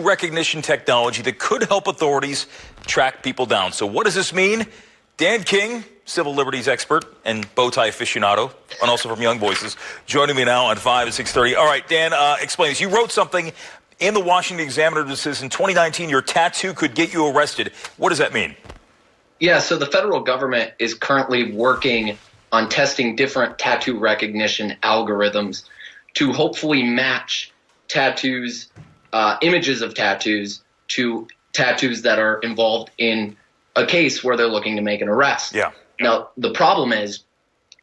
recognition technology that could help authorities track people down. So what does this mean? Dan King, civil liberties expert and bow tie aficionado, and also from Young Voices, joining me now at 5 and 6:30. All right, Dan, explain this. You wrote something in the Washington Examiner that says in 2019 your tattoo could get you arrested. What does that mean? Yeah, so the federal government is currently working on testing different tattoo recognition algorithms to hopefully match tattoos, images of tattoos, to tattoos that are involved in a case where they're looking to make an arrest. Yeah. Now, the problem is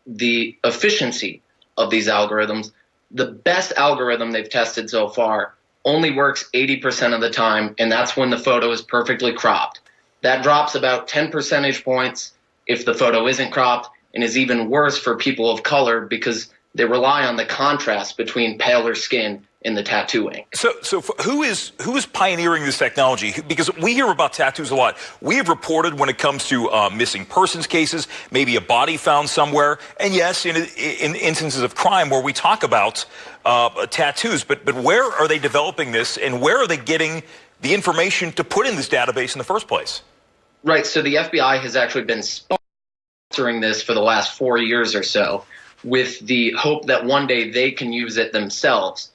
the efficiency of these algorithms. The best algorithm they've tested so far only works 80% of the time, and that's when the photo is perfectly cropped. That drops about 10 percentage points if the photo isn't cropped, and is even worse for people of color because they rely on the contrast between paler skin in the tattooing. So who is pioneering this technology? Because we hear about tattoos a lot. We have reported when it comes to missing persons cases, maybe a body found somewhere, and yes, in instances of crime where we talk about tattoos. But where are they developing this, and where are they getting the information to put in this database in the first place? Right. So the FBI has actually been sponsoring this for the last 4 years or so, with the hope that one day they can use it themselves.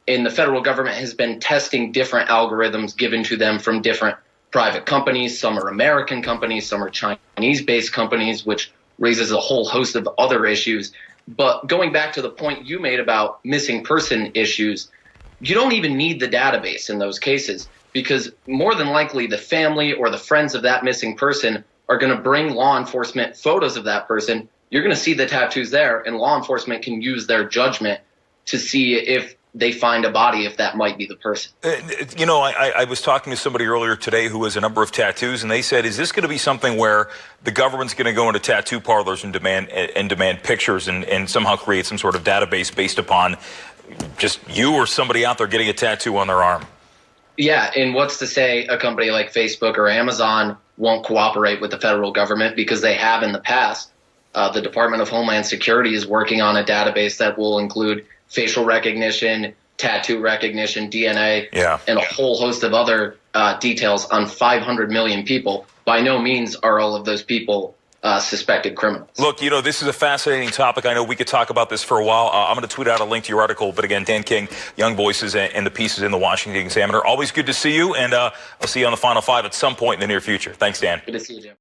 And the federal government has been testing different algorithms given to them from different private companies. Some are American companies, some are Chinese-based companies, which raises a whole host of other issues. But going back to the point you made about missing person issues, you don't even need the database in those cases, because more than likely the family or the friends of that missing person are going to bring law enforcement photos of that person. You're going to see the tattoos there, and law enforcement can use their judgment to see if they find a body, if that might be the person. You know, I was talking to somebody earlier today who has a number of tattoos, and they said, is this going to be something where the government's going to go into tattoo parlors and demand pictures and somehow create some sort of database based upon just you or somebody out there getting a tattoo on their arm? Yeah, and what's to say a company like Facebook or Amazon won't cooperate with the federal government, because they have in the past. The Department of Homeland Security is working on a database that will include facial recognition, tattoo recognition, DNA, and a whole host of other details on 500 million people. By no means are all of those people suspected criminals. Look, you know, this is a fascinating topic. I know we could talk about this for a while. I'm going to tweet out a link to your article. But again, Dan King, Young Voices, and the pieces in the Washington Examiner. Always good to see you, and I'll see you on the Final Five at some point in the near future. Thanks, Dan. Good to see you, Jim.